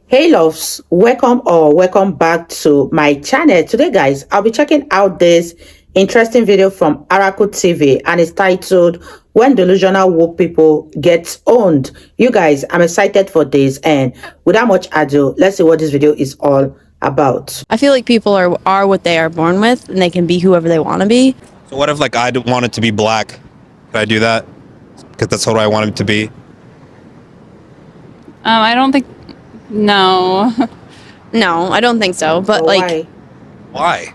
Hey loves, welcome or welcome back to my channel. Today guys, I'll be checking out this interesting video from Araku TV and it's titled When Delusional Woke People Get Owned. You guys, I'm excited for this, and without much ado, let's see what this video is all about. I feel like people are what they are born with, and they can be whoever they want to be. So what if, like, I wanted to be black? Could I do that? Because that's what I want it to be. I don't think. No. No, I don't think so. But like, why?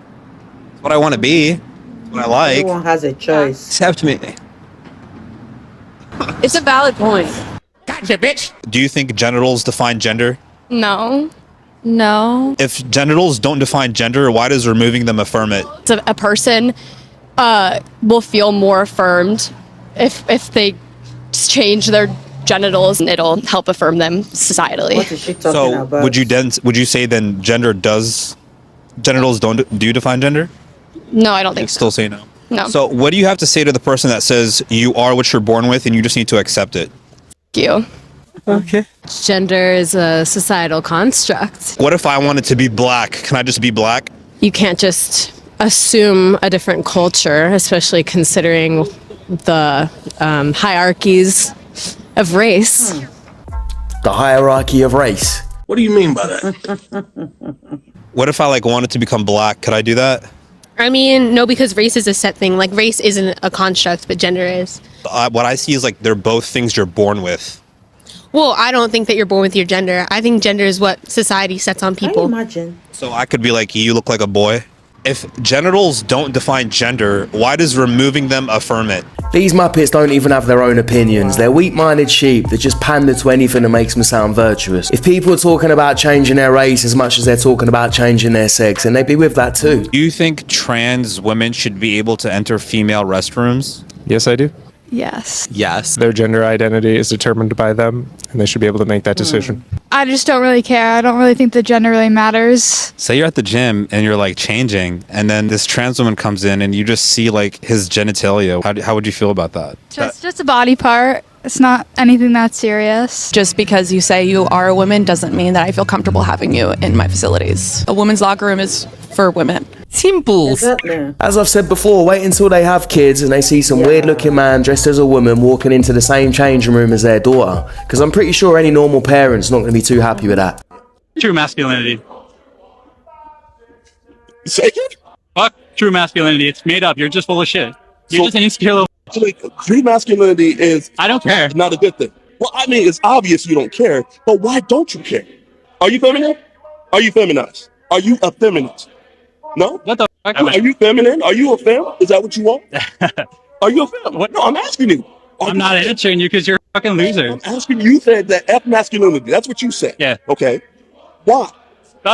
It's what I want to be. It's what I like. Everyone has a choice. Accept me. it's a valid point. Gotcha, bitch. Do you think genitals define gender? No. If genitals don't define gender, why does removing them affirm it? So a person will feel more affirmed if they change their genitals, and it'll help affirm them societally. What is she talking So about? would you say then genitals do define gender? No, I don't think so. Still say no. No. So what do you have to say to the person that says you are what you're born with and you just need to accept it? Thank you. Okay. Gender is a societal construct. What if I wanted to be black? Can I just be black? You can't just assume a different culture, especially considering the hierarchies of race. The hierarchy of race. What do you mean by that? What if I wanted to become black? Could I do that? I mean, no, because race is a set thing. Like, race isn't a construct, but gender is. What I see is they're both things you're born with. Well, I don't think that you're born with your gender. I think gender is what society sets on Can you people. imagine? So I could be like, you look like a boy. If genitals don't define gender, why does removing them affirm it? These Muppets don't even have their own opinions. They're weak-minded sheep that just pander to anything that makes them sound virtuous. If people are talking about changing their race as much as they're talking about changing their sex, then they'd be with that too. Do you think trans women should be able to enter female restrooms? Yes, I do. Yes. Yes. Their gender identity is determined by them, and they should be able to make that decision. I just don't really care. I don't really think the gender really matters. Say you're at the gym and you're changing, and then this trans woman comes in and you just see his genitalia. How would you feel about that? Just a body part. It's not anything that serious. Just because you say you are a woman doesn't mean that I feel comfortable having you in my facilities. A women's locker room is for women. Simple. Exactly. As I've said before, wait until they have kids and they see some weird-looking man dressed as a woman walking into the same changing room as their daughter. Because I'm pretty sure any normal parent's not going to be too happy with that. True masculinity. Say it? Fuck true masculinity. It's made up. You're just full of shit. You're just an insecure little. True masculinity is I don't care. not a good thing. Well, I mean, it's obvious you don't care, but why don't you care? Are you feminine? Are you feminized? Are you effeminate? No? What the fuck? Are you feminine? Are you a fem? Is that what you want? Are you a fem? What? No, I'm asking you. I'm not answering you because you're a fucking loser. I'm asking you. Said that F masculinity. That's what you said. Yeah. Okay. Why?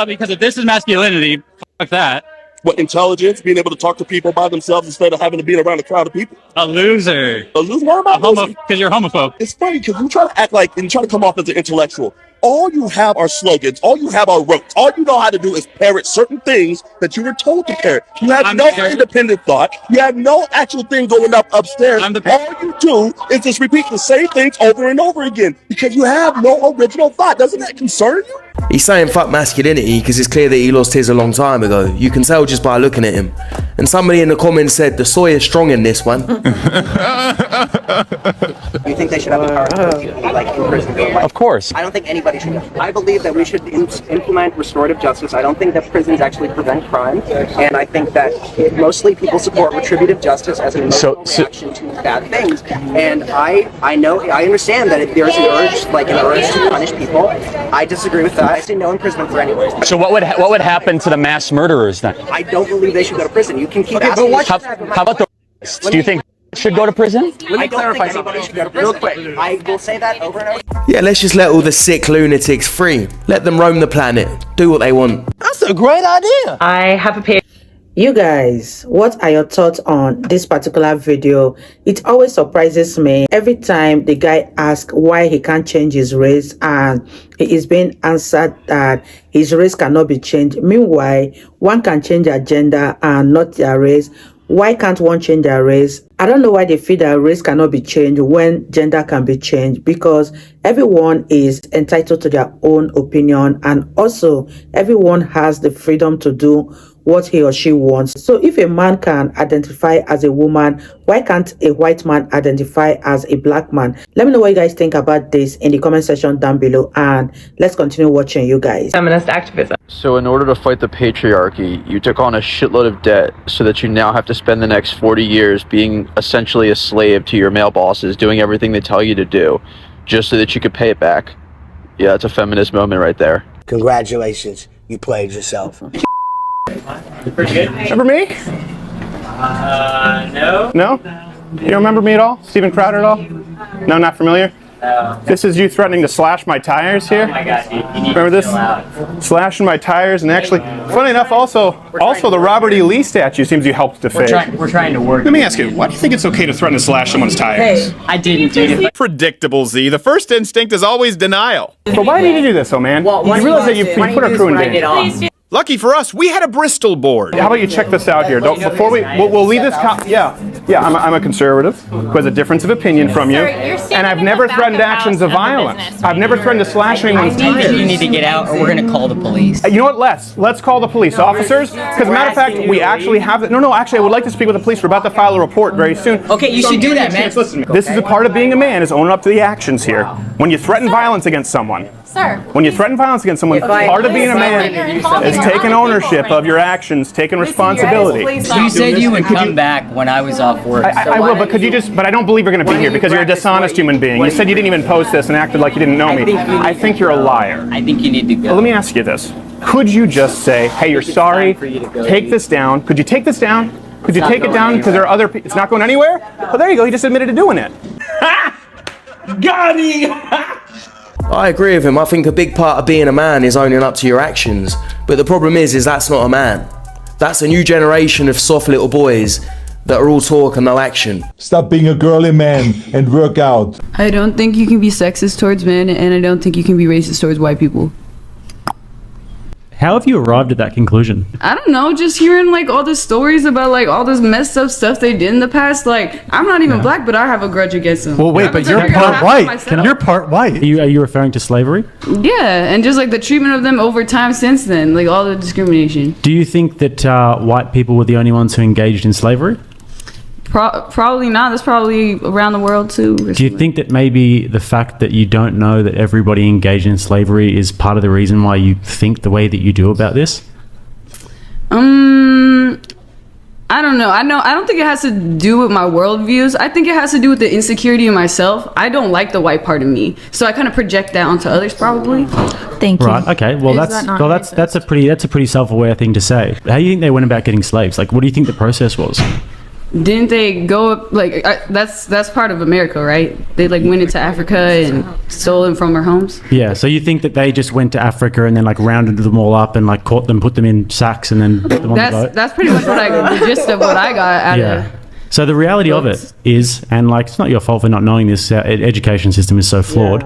Because if this is masculinity, fuck that. What, intelligence? Being able to talk to people by themselves instead of having to be around a crowd of people? A loser. A loser? Why am I losing? Because you're homophobe. It's funny because you try to act like and you try to come off as an intellectual. All you have are slogans. All you have are rotes. All you know how to do is parrot certain things that you were told to parrot. You have no independent thought. You have no actual thing going up upstairs. All you do is just repeat the same things over and over again because you have no original thought. Doesn't that concern you? He's saying fuck masculinity because it's clear that he lost his a long time ago. You can tell just by looking at him. And somebody in the comments said the soy is strong in this one. You think they should have the power to in prison for life? Of course. I don't think anybody should. I believe that we should implement restorative justice. I don't think that prisons actually prevent crime, and I think that mostly people support retributive justice as an emotional reaction to bad things. And I understand that if there's an urge to punish people. I disagree with that. I say no imprisonment for anyone. So what would happen to the mass murderers then? I don't believe they should go to prison. You can keep asking. How about the? Do you think should go to prison? I don't think anybody should go to prison. Real quick, I will say that over and over. Yeah, let's just let all the sick lunatics free. Let them roam the planet. Do what they want. That's a great idea. I have a page. You guys, what are your thoughts on this particular video? It always surprises me every time the guy asks why he can't change his race and he is being answered that his race cannot be changed. Meanwhile, one can change their gender and not their race. Why can't one change their race I don't know why they feel that race cannot be changed when gender can be changed, because everyone is entitled to their own opinion, and also everyone has the freedom to do what he or she wants. So if a man can identify as a woman, why can't a white man identify as a black man? Let me know what you guys think about this in the comment section down below, and let's continue watching, you guys. Feminist activism. So in order to fight the patriarchy, you took on a shitload of debt so that you now have to spend the next 40 years being essentially a slave to your male bosses, doing everything they tell you to do, just so that you could pay it back. Yeah, it's a feminist moment right there. Congratulations, you played yourself. Pretty good. Remember me? No. No? You don't remember me at all? Steven Crowder at all? No, not familiar? This is you threatening to slash my tires here? Oh my God, dude. You need Remember to this? chill out. Slashing my tires, and actually, funny enough, also the Robert E. Lee statue seems you helped defame. We're trying to work. Let me ask you, why do you think it's okay to threaten to slash someone's tires? Hey, I didn't do it. Predictable, Z. The first instinct is always denial. But why did you do this, oh man? Well, you realize that you put our crew in danger. Lucky for us, we had a Bristol board. How about you check this out here? Don't before we'll leave this. Yeah. I'm a conservative who has a difference of opinion from you, and I've never threatened actions of violence. I've never threatened to slash anyone's tires. You need to get out, or we're gonna call the police. You know what? Let's call the police officers. Because as a matter of fact, we actually have. No. Actually, I would like to speak with the police. We're about to file a report very soon. Okay, you should do that, man. Listen, this is a part of being a man, is owning up to the actions here. When you threaten violence against someone. Sir. When you threaten violence against someone, part of being a man is taking ownership of your actions, taking responsibility. You said you would come back when I was off work. I will, but could you just, but I don't believe you're going to be here because you're a dishonest human being. You said you didn't even post this and acted like you didn't know me. I think you're a liar. I think you need to go. Well, let me ask you this. Could you just say, hey, you're sorry, take this down. Could you take this down? Could you take it down because there are other people, it's not going anywhere? Oh, there you go, he just admitted to doing it. Got him! I agree with him. I think a big part of being a man is owning up to your actions. But the problem is that's not a man. That's a new generation of soft little boys that are all talk and no action. Stop being a girly man and work out. I don't think you can be sexist towards men, and I don't think you can be racist towards white people. How have you arrived at that conclusion? I don't know, just hearing like all the stories about like all this messed up stuff they did in the past. Like, I'm not even black, but I have a grudge against them. Well, wait, but you're part white. You're part white. Are you referring to slavery? Yeah, and just like the treatment of them over time since then, like all the discrimination. Do you think that white people were the only ones who engaged in slavery? Probably not. That's probably around the world too. Do you think that maybe the fact that you don't know that everybody engaged in slavery is part of the reason why you think the way that you do about this? I don't know. I don't think it has to do with my worldviews. I think it has to do with the insecurity in myself. I don't like the white part of me, so I kind of project that onto others. Probably. Thank you. Right. Okay. Well, that's a pretty self-aware thing to say. How do you think they went about getting slaves? Like, what do you think the process was? Didn't they go up like that's part of America, right? They like went into Africa and stole them from their homes. Yeah, so you think that they just went to Africa and then like rounded them all up and like caught them, put them in sacks, and then put them on the boat? That's pretty much the gist of what I got out of. So the reality of it is, and like it's not your fault for not knowing this, our education system is so flawed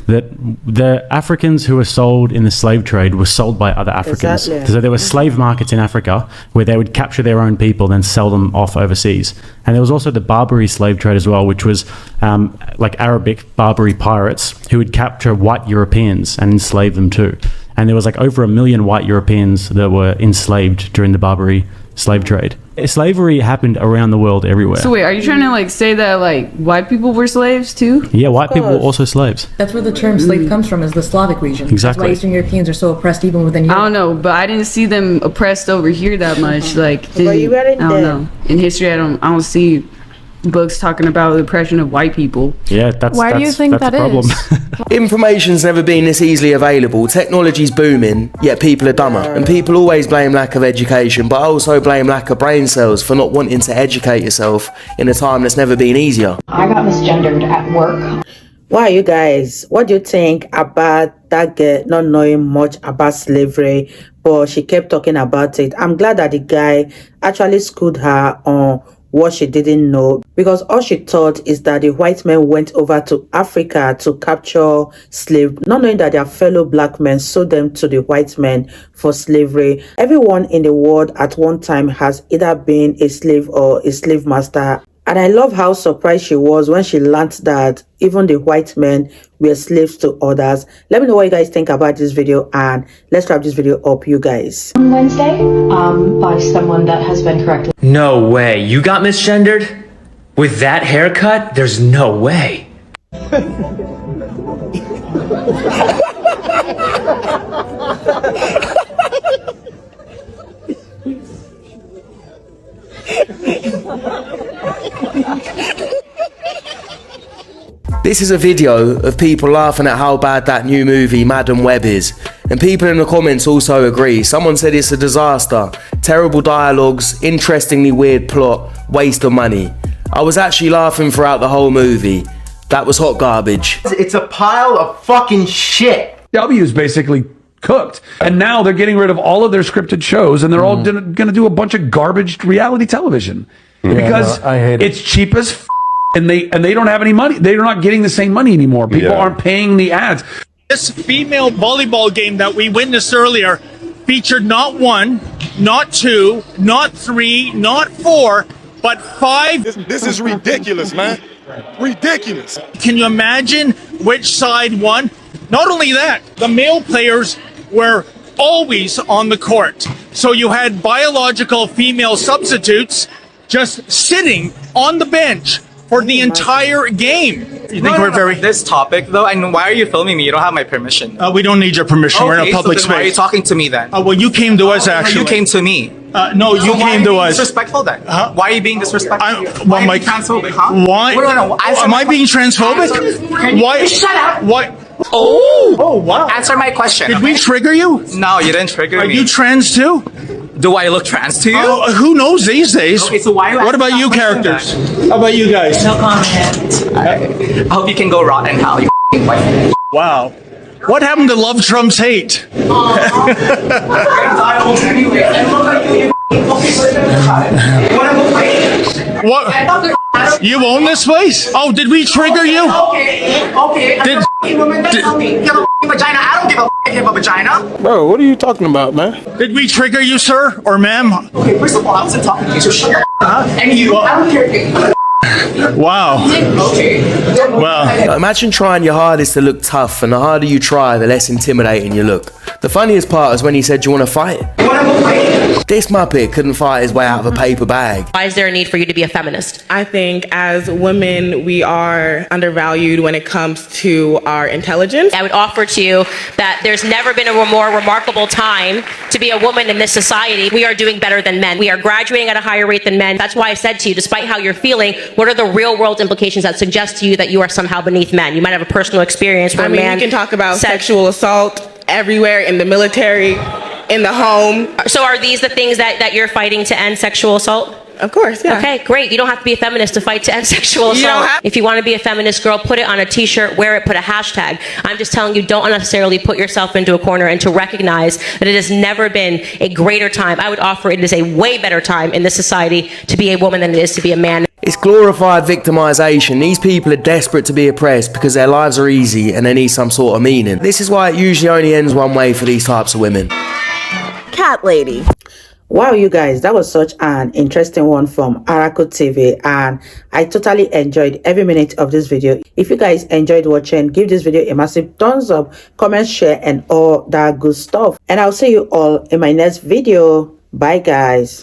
that the Africans who were sold in the slave trade were sold by other Africans. Exactly. So there were slave markets in Africa where they would capture their own people, then sell them off overseas. And there was also the Barbary slave trade as well, which was like Arabic Barbary pirates who would capture white Europeans and enslave them too. And there was like over 1 million white Europeans that were enslaved during the Barbary slave trade. Slavery happened around the world everywhere. So wait, are you trying to like say that like white people were slaves too? Yeah, white people were also slaves. That's where the term slave comes from, is the Slavic region. Exactly. That's why Eastern Europeans are so oppressed even within Europe. I don't know, but I didn't see them oppressed over here that much. Like, But you read it I don't know. In history, I don't see books talking about the oppression of white people. Yeah, that's Why do you think that's that a problem. Information's never been this easily available. Technology's booming, yet people are dumber. And people always blame lack of education, but also blame lack of brain cells for not wanting to educate yourself in a time that's never been easier. I got misgendered at work. Why, you guys, what do you think about that girl not knowing much about slavery, but she kept talking about it? I'm glad that the guy actually schooled her on what she didn't know, because all she thought is that the white men went over to Africa to capture slaves, not knowing that their fellow black men sold them to the white men for slavery. Everyone in the world at one time has either been a slave or a slave master. And I love how surprised she was when she learned that even the white men were slaves to others. Let me know what you guys think about this video, and let's wrap this video up, you guys. On Wednesday, by someone that has been corrected. No way. You got misgendered? With that haircut? There's no way. This is a video of people laughing at how bad that new movie Madam Web is, and people in the comments also agree. Someone said it's a disaster, terrible dialogues, interestingly weird plot, waste of money. I was actually laughing throughout the whole movie. That was hot garbage. It's a pile of fucking shit. W is basically cooked, and now they're getting rid of all of their scripted shows, and they're all going to do a bunch of garbage reality television because I hate it. It's cheap as f- and they don't have any money. They're not getting the same money anymore. People aren't paying the ads. This female volleyball game that we witnessed earlier featured not one, not two, not three, not four, but five. This is ridiculous, man. Ridiculous. Can you imagine which side won? Not only that, the male players were always on the court. So you had biological female substitutes just sitting on the bench for the entire game. You think we're very... This topic, though, and why are you filming me? You don't have my permission. We don't need your permission. We're in a public so then why are you space. talking to me then? Well, you came to us, actually. You came to me. No, you came to us. Disrespectful then? Why are you being disrespectful? Why am I transphobic, huh? Why? Am I being transphobic? Why? Shut up! Why? Oh wow! Answer my question. Did we trigger you? No, you didn't trigger me. Are you trans too? Do I look trans to you? Who knows these days? Okay, so why are you What about asking you that characters? question How about you guys? No comment. I hope you can go rot in hell, you white. Wow. What happened to love trumps hate? What? You own this place? Oh, did we trigger you? Okay. Did woman that tell me you have a vagina. I don't give a if you have a vagina. Bro, what are you talking about, man? Did we trigger you, sir or ma'am? Okay, first of all, I wasn't talking to you, so shut your up. And you, I don't care if you. Wow. Okay. Well, imagine trying your hardest to look tough, and the harder you try, the less intimidating you look. The funniest part is when he said, "Do you want to fight?" This muppet couldn't fight his way out of a paper bag. Why is there a need for you to be a feminist? I think as women, we are undervalued when it comes to our intelligence. I would offer to you that there's never been a more remarkable time to be a woman in this society. We are doing better than men. We are graduating at a higher rate than men. That's why I said to you, despite how you're feeling, what are the real world implications that suggest to you that you are somehow beneath men? You might have a personal experience where I mean, a man we can talk about sexual assault everywhere, in the military, in the home. So are these the things that you're fighting to end sexual assault? Of course, yeah. Okay, great. You don't have to be a feminist to fight to end sexual assault. If you want to be a feminist girl, put it on a t-shirt, wear it, put a hashtag. I'm just telling you, don't unnecessarily put yourself into a corner, and to recognize that it has never been a greater time. I would offer it is a way better time in this society to be a woman than it is to be a man. It's glorified victimization. These people are desperate to be oppressed because their lives are easy and they need some sort of meaning. This is why it usually only ends one way for these types of women. Cat lady. Wow, you guys, that was such an interesting one from Araku TV, and I totally enjoyed every minute of this video. If you guys enjoyed watching, give this video a massive thumbs up, comment, share, and all that good stuff. And I'll see you all in my next video. Bye, guys.